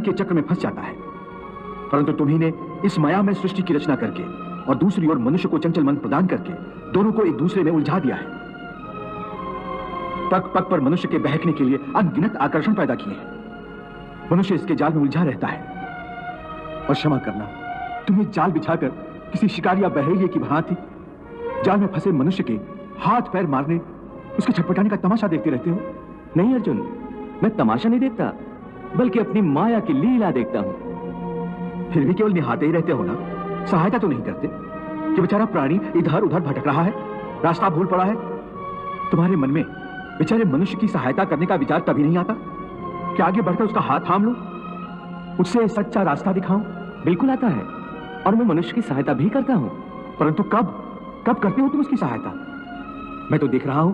के चक्र में फंस जाता है। परंतु तुम्ही ने इस माया में सृष्टि की रचना करके और दूसरी ओर मनुष्य को चंचल मन प्रदान करके दोनों को एक दूसरे में उलझा दिया है। पग पग पर मनुष्य के बहकने के लिए अनगिनत आकर्षण पैदा किए हैं। मनुष्य इसके जाल में उलझा रहता है। और क्षमा करना, तुम्हें जाल बिछाकर किसी शिकारी या बहेलिये की भांति जाल में फंसे मनुष्य के हाथ पैर मारने, उसके छटपटाने का तमाशा देखते रहते हो। नहीं अर्जुन, मैं तमाशा नहीं देखता, बल्कि अपनी माया की लीला देखता हूं। फिर भी केवल निहारते ही रहते हो ना, सहायता तो नहीं करते कि बेचारा प्राणी इधर उधर भटक रहा है, रास्ता भूल पड़ा है। तुम्हारे मन में बेचारे मनुष्य की सहायता करने का विचार कभी नहीं आता कि आगे बढ़कर उसका हाथ थाम लो, उससे सच्चा रास्ता दिखाऊं? बिल्कुल आता है, और मैं मनुष्य की सहायता भी करता हूं। परंतु कब कब करते हो तुम उसकी सहायता? मैं तो देख रहा हूं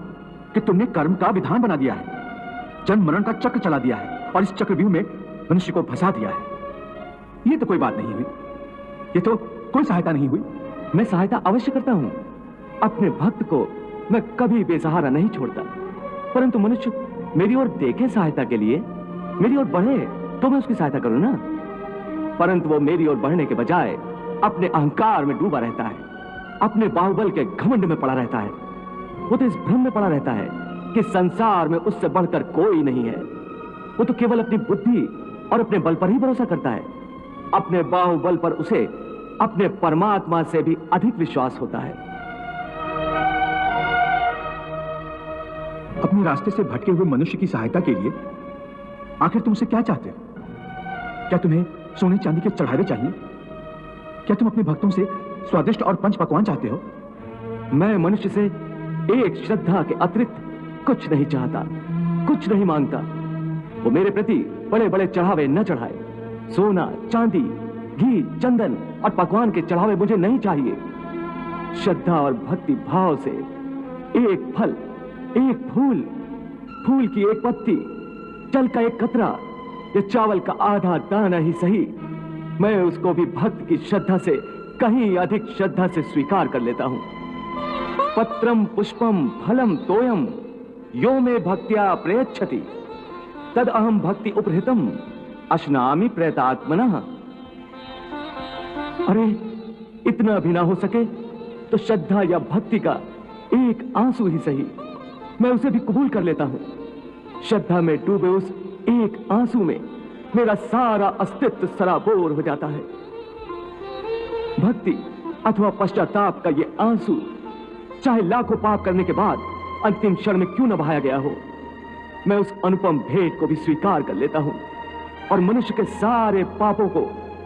कि तुमने कर्म का विधान बना दिया है, जन्म मरण का चक्र चला दिया है और इस चक्रव्यूह में मनुष्य को फंसा दिया है। ये तो कोई बात नहीं हुई, ये तो कोई सहायता नहीं हुई। मैं सहायता अवश्य करता हूं। अपने भक्त को मैं कभी बेसहारा नहीं छोड़ता, परंतु मनुष्य मेरी ओर देखे सहायता के लिए, मेरी ओर बढ़े तो मैं उसकी सहायता करूं ना। परंतु वो मेरी ओर बढ़ने के बजाय अपने अहंकार में डूबा रहता है, अपने बाहुबल के घमंड में पड़ा रहता है। वो तो इस भ्रम में पड़ा रहता है कि संसार में उससे बढ़कर कोई नहीं है। वो तो केवल अपनी बुद्धि और अपने बल पर ही भरोसा करता है। अपने बाहुबल पर उसे अपने परमात्मा से भी अधिक विश्वास होता है। अपने रास्ते से भटके हुए मनुष्य की सहायता के लिए आखिर तुम उसे क्या चाहते हो? क्या तुम्हें सोने चांदी के चढ़ावे चाहिए? क्या तुम अपने भक्तों से स्वादिष्ट और पंच पकवान चाहते हो? मैं मनुष्य से एक श्रद्धा के अतिरिक्त कुछ नहीं चाहता, कुछ नहीं मांगता। वो मेरे प्रति बड़े बड़े चढ़ावे न चढ़ाए। सोना, चांदी, घी, चंदन और पकवान के चढ़ावे मुझे नहीं चाहिए। श्रद्धा और भक्ति भाव से एक फल, एक फूल, फूल की एक पत्ती, जल का एक कतरा या चावल का आधा दाना ही सही, मैं उसको भी भक्त की श्रद्धा से कहीं अधिक श्रद्धा से स्वीकार कर लेता हूं। पत्रम पुष्पम फलम तोयम यो मे भक्त्या प्रयच्छति तद अहम भक्ति उपहृतम अश्नामि प्रयतात्मनः। अरे इतना भी ना हो सके तो श्रद्धा या भक्ति का एक आंसू ही सही, मैं उसे भी कबूल कर लेता हूं। श्रद्धा में डूबे उस एक आंसू में मेरा सारा अस्तित्व सराबोर हो जाता है। भक्ति अथवा पश्चाताप का ये आंसू चाहे लाखों पाप करने के बाद अंतिम क्षण में क्यों न बहाया गया हो, मैं उस अनुपम भेंट को भी स्वीकार कर लेता हूं और मनुष्य के सारे पापों को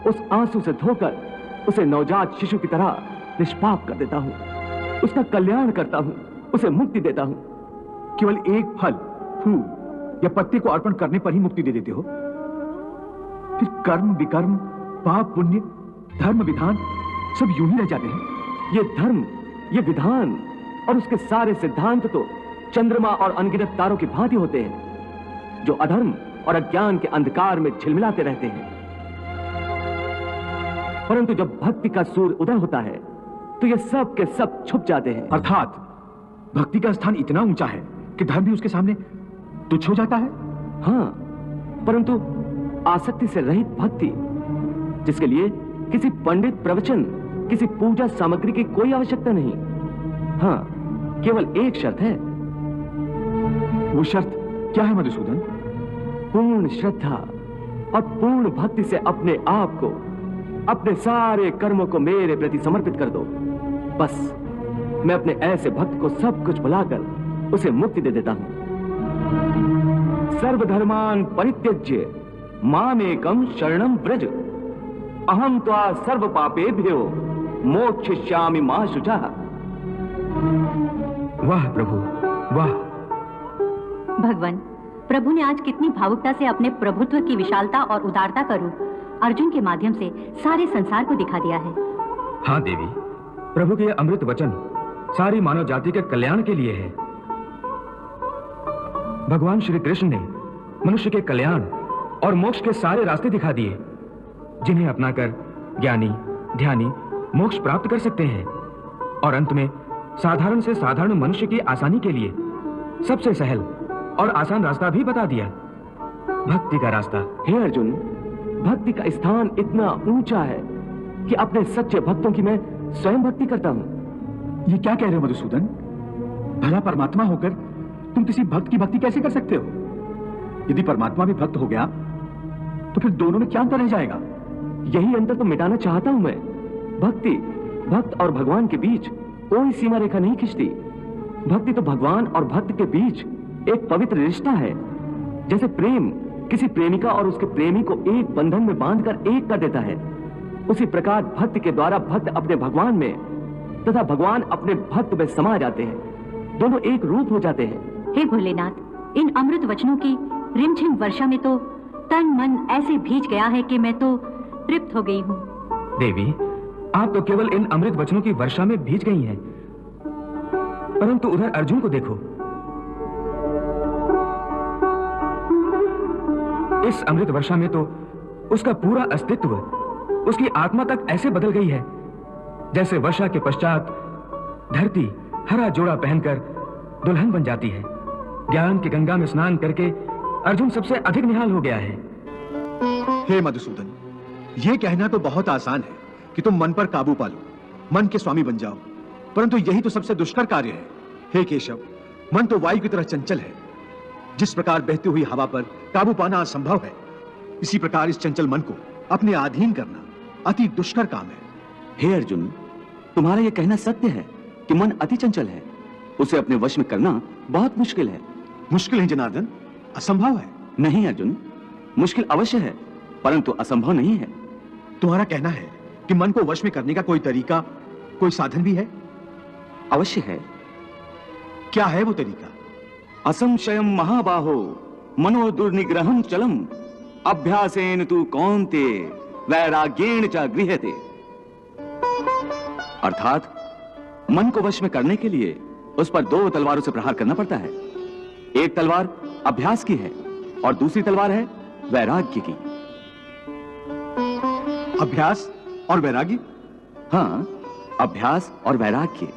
उस आंसू से धोकर उसे नवजात शिशु की तरह निष्पाप कर देता हूं, उसका कल्याण करता हूं, उसे मुक्ति देता हूं। केवल एक फल, फूल या पत्ते को अर्पण करने पर ही मुक्ति दे देते हो? फिर कर्म विकर्म, पाप पुण्य, धर्म विधान सब यूं ही रह जाते हैं। ये धर्म, ये विधान और उसके सारे सिद्धांत तो चंद्रमा और अनगिनत तारों की भांति होते हैं, जो अधर्म और अज्ञान के अंधकार में झिलमिलाते रहते हैं। परंतु जब भक्ति का सूर्य उदय होता है तो ये सब के सब छुप जाते हैं। अर्थात भक्ति का स्थान इतना ऊंचा है कि धर्म भी उसके सामने तुच्छ हो जाता है। हाँ, परंतु आसक्ति से रहित भक्ति, जिसके लिए किसी पंडित प्रवचन, किसी पूजा सामग्री की कोई आवश्यकता नहीं। हाँ, केवल एक शर्त है। वो शर्त क्या है मधुसूदन? पूर्ण श्रद्धा और पूर्ण भक्ति से अपने आप को, अपने सारे कर्मों को मेरे प्रति समर्पित कर दो। बस मैं अपने ऐसे भक्त को सब कुछ भुलाकर उसे मुक्ति दे देता हूं। सर्वधर्मान परित्यज्य मामेकम शरणम व्रज अहम त्वा सर्व पापेभ्यो मोक्षयिष्यामि मा शुचः। वाह प्रभु, वाह। भगवान, प्रभु ने आज कितनी भावुकता से अपने प्रभुत्व की विशालता और उदारता का रूप अर्जुन के माध्यम से सारे संसार को दिखा दिया है। हाँ देवी, प्रभु के ये अमृत वचन सारी मानव जाति के कल्याण के लिए है। भगवान श्री कृष्ण ने मनुष्य के कल्याण और मोक्ष के सारे रास्ते दिखा दिए, जिन्हें अपनाकर ज्ञानी, ध्यानी मोक्ष प्राप्त कर सकते हैं। और अंत में साधारण से साधारण मनुष्य की आसानी के लिए सबसे सहल और आसान रास्ता भी बता दिया, भक्ति का रास्ता। हे अर्जुन, भक्ति का स्थान इतना ऊंचा है कि अपने सच्चे भक्तों की मैं स्वयं भक्ति करता हूं। ये क्या कह रहे हो मधुसूदन? भला परमात्मा होकर तुम किसी भक्त की भक्ति कैसे कर सकते हो? यदि परमात्मा भी भक्त हो गया तो फिर दोनों में क्या अंतर रह जाएगा? यही अंतर तो मिटाना चाहता हूं मैं। भक्त और भगवान के बीच कोई सीमा रेखा नहीं खिंचती। भक्ति तो भगवान और भक्त के बीच एक पवित्र रिश्ता है। जैसे प्रेम किसी प्रेमिका और उसके प्रेमी को एक बंधन में बांधकर एक कर देता है, उसी प्रकार भक्त के द्वारा भक्त अपने भगवान में तथा भगवान अपने भक्त में समा जाते हैं। दोनों एक रूप हो जाते हैं। हे भोलेनाथ, इन अमृत वचनों की रिमझिम वर्षा में तो तन मन ऐसे भीज गया है कि मैं तो तृप्त हो गई हूँ। देवी, आप तो केवल इन अमृत वचनों की वर्षा में भीज गई हैं, परंतु उधर अर्जुन को देखो। इस अमृत वर्षा में तो उसका पूरा अस्तित्व, उसकी आत्मा तक ऐसे बदल गई है जैसे वर्षा के पश्चात धरती हरा जोड़ा पहनकर दुल्हन बन जाती है। ज्ञान की गंगा में स्नान करके अर्जुन सबसे अधिक निहाल हो गया है। हे मधुसूदन, यह कहना तो बहुत आसान है कि तुम मन पर काबू पा लो, मन के स्वामी बन जाओ, परंतु यही तो सबसे दुष्कर कार्य है। हे केशव, मन तो वायु की तरह चंचल है। जिस प्रकार बहती हुई हवा पर काबू पाना असंभव है, इसी प्रकार इस चंचल मन को अपने अधीन करना अति दुष्कर काम है। हे अर्जुन, तुम्हारा यह कहना सत्य है कि मन अति चंचल है। उसे अपने वश में करना बहुत मुश्किल है। मुश्किल है जनार्दन, असंभव है। नहीं अर्जुन, मुश्किल अवश्य है, परंतु असंभव नहीं है। तुम्हारा कहना है कि मन को वश में करने का कोई तरीका, कोई साधन भी है? अवश्य है। क्या है वो तरीका? असंशयम महाबाहो मनो दुर्निग्रहम चलम अभ्यासेन तु कौन्ते वैराग्येण च गृह्यते। अर्थात मन को वश में करने के लिए उस पर दो तलवारों से प्रहार करना पड़ता है। एक तलवार अभ्यास की है और दूसरी तलवार है वैराग्य की। अभ्यास और वैराग्य? हाँ, अभ्यास और वैराग्य।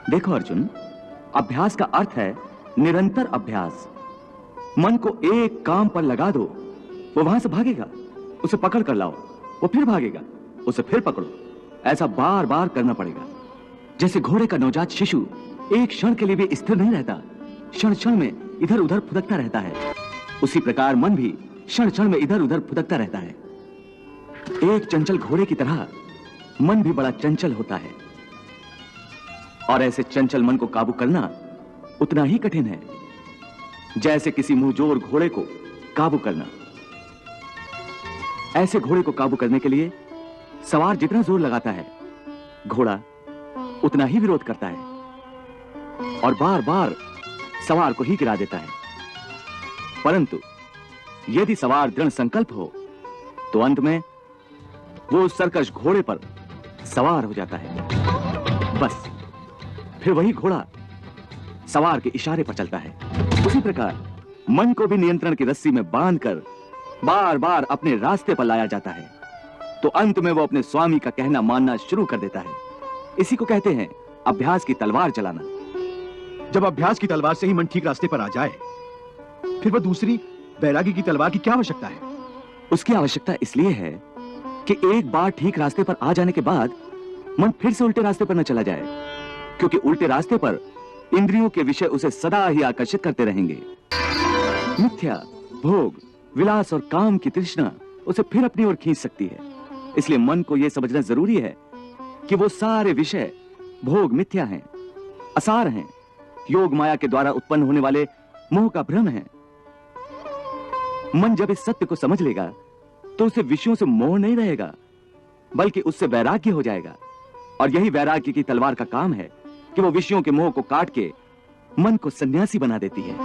देखो अर्जुन, अभ्यास का अर्थ है निरंतर अभ्यास। मन को एक काम पर लगा दो, वो वहां से भागेगा, उसे पकड़ कर लाओ, वो फिर भागेगा, उसे फिर पकड़ो। ऐसा बार बार करना पड़ेगा। जैसे घोड़े का नवजात शिशु एक क्षण के लिए भी स्थिर नहीं रहता, क्षण क्षण में इधर उधर फुदकता रहता है, उसी प्रकार मन भी क्षण क्षण में इधर उधर फुदकता रहता है। एक चंचल घोड़े की तरह मन भी बड़ा चंचल होता है, और ऐसे चंचल मन को काबू करना उतना ही कठिन है जैसे किसी मुंहजोर घोड़े को काबू करना। ऐसे घोड़े को काबू करने के लिए सवार जितना जोर लगाता है, घोड़ा उतना ही विरोध करता है और बार बार सवार को ही गिरा देता है। परंतु यदि सवार दृढ़ संकल्प हो तो अंत में वो उस सरकश घोड़े पर सवार हो जाता है। बस फिर वही घोड़ा सवार के इशारे पर चलता है। उसी प्रकार मन को भी नियंत्रण की रस्सी में बांधकर बार बार अपने रास्ते पर लाया जाता है, तो अंत में वो अपने स्वामी का कहना मानना शुरू कर देता है। इसी को कहते हैं अभ्यास की तलवार चलाना। जब अभ्यास की तलवार से ही मन ठीक रास्ते पर आ जाए, फिर वह दूसरी वैराग्य की तलवार की क्या आवश्यकता है? उसकी आवश्यकता इसलिए है कि एक बार ठीक रास्ते पर आ जाने के बाद मन फिर से उल्टे रास्ते पर न चला जाए, क्योंकि उल्टे रास्ते पर इंद्रियों के विषय उसे सदा ही आकर्षित करते रहेंगे। मिथ्या, भोग, विलास और काम की तृष्णा उसे फिर अपनी ओर खींच सकती है। इसलिए मन को यह समझना जरूरी है कि वो सारे विषय भोग मिथ्या हैं, असार हैं, योग माया के द्वारा उत्पन्न होने वाले मोह का भ्रम है। मन जब इस सत्य को समझ लेगा तो उसे विषयों से मोह नहीं रहेगा, बल्कि उससे वैराग्य हो जाएगा। और यही वैराग्य की तलवार का काम है कि वो विषयों के मोह को काट के मन को सन्यासी बना देती है।